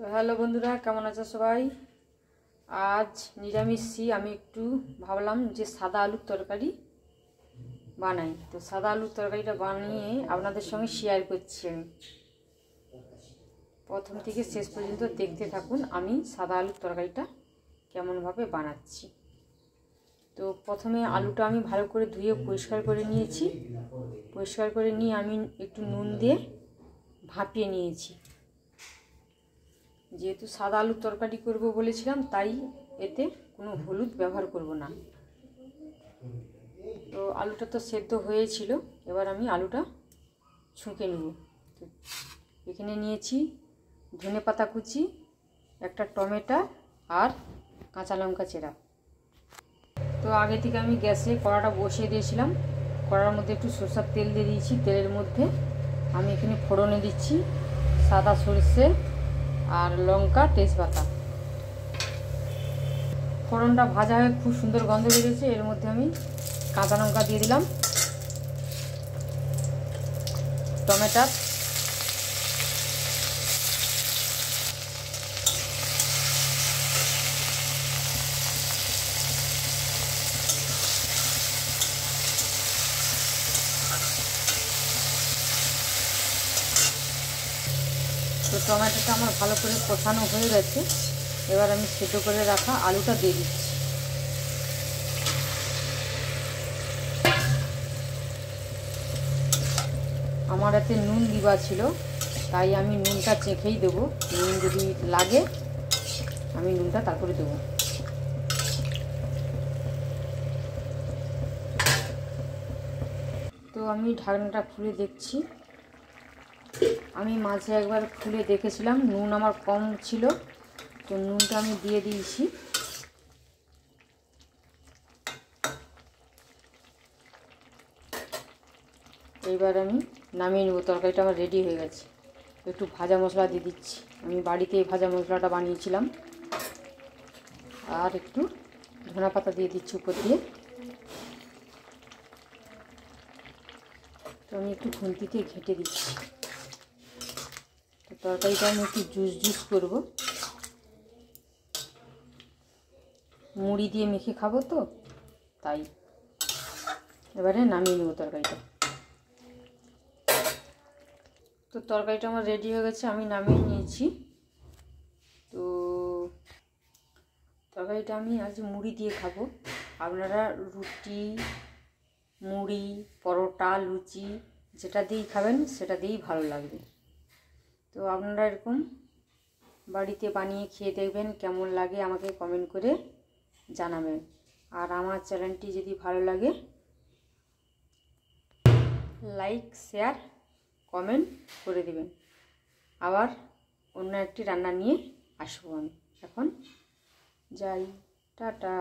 তো হ্যালো বন্ধুরা, কেমন আছো সবাই? আজ নিরামিষই আমি একটু ভাবলাম যে সাদা আলুর তরকারি বানাই। তো সাদা আলুর তরকারিটা বানিয়ে আপনাদের সঙ্গে শেয়ার করছি। আমি প্রথম থেকে শেষ পর্যন্ত দেখতে থাকুন আমি সাদা আলুর তরকারিটা কেমনভাবে বানাচ্ছি। তো প্রথমে আলুটা আমি ভালো করে ধুয়ে পরিষ্কার করে নিয়েছি। পরিষ্কার করে নিয়ে আমি একটু নুন দিয়ে ভাপিয়ে নিয়েছি। যেহেতু সাদা আলুর তরকারি করব বলেছিলাম, তাই এতে কোনো হলুদ ব্যবহার করব না। তো আলুটা তো সেদ্ধ হয়েছিল, এবার আমি আলুটা ছুঁকে নেব। তো এখানে নিয়েছি ধনেপাতা কুচি, একটা টমেটো আর কাঁচা লঙ্কা চেরা। তো আগে থেকে আমি গ্যাসে কড়াটা বসিয়ে দিয়েছিলাম। কড়ার মধ্যে একটু সরষের তেল দিয়ে দিয়েছি। তেলের মধ্যে আমি এখানে ফোড়নে দিচ্ছি সাদা সরষে আর লঙ্কা, তেজপাতা। ফোড়নটা ভাজা হয়ে খুব সুন্দর গন্ধ বেরিয়েছে। এর মধ্যে আমি কাঁচা লঙ্কা দিয়ে দিলাম, টমেটো, তো টমেটোটা আমার ভালো করে কষানো হয়ে গেছে। এবার আমি সেদ্ধ করে রাখা আলুটা দিয়ে দিচ্ছি। আমার এতে নুন দিবা ছিল, তাই আমি নুনটা চেখেই দেবো। নুন যদি লাগে আমি নুনটা তারপরে দেবো। তো আমি ঢাকনাটা খুলে দেখছি। আমি মাঝে একবার খুলে দেখেছিলাম, নুন আমার কম ছিল, তো নুনটা আমি দিয়ে দিয়েছি। এবার আমি নামিয়ে নেব। তরকারিটা আমার রেডি হয়ে গেছে। একটু ভাজা মশলা দিয়ে দিচ্ছি। আমি বাড়িতে এই ভাজা মশলাটা বানিয়েছিলাম। আর একটু ধনেপাতা দিয়ে দিচ্ছি উপর দিয়ে। তো আমি একটু খুন্তিতে ঘেঁটে দিচ্ছি। তো তরকারিটা আমি একটু জুস করব। মুড়ি দিয়ে মেখে খাবো, তো তাই এবারে নামিয়ে নেব তরকারিটা। তো তরকারিটা আমার রেডি হয়ে গেছে, আমি নামিয়ে নিয়েছি। তো তরকারিটা আমি আজ মুড়ি দিয়ে খাবো। আপনারা রুটি, মুড়ি, পরোটা, লুচি যেটা দিয়েই খাবেন সেটা দিয়েই ভালো লাগবে। তো আপনারা এরকম বাড়িতে বানিয়ে খেয়ে দেখবেন, কেমন লাগে আমাকে কমেন্ট করে জানাবেন। আর আমার চ্যানেলটি যদি ভালো লাগে লাইক, শেয়ার, কমেন্ট করে দেবেন। আবার অন্য একটি রান্না নিয়ে আসবো আমি। এখন যাই, টাটা।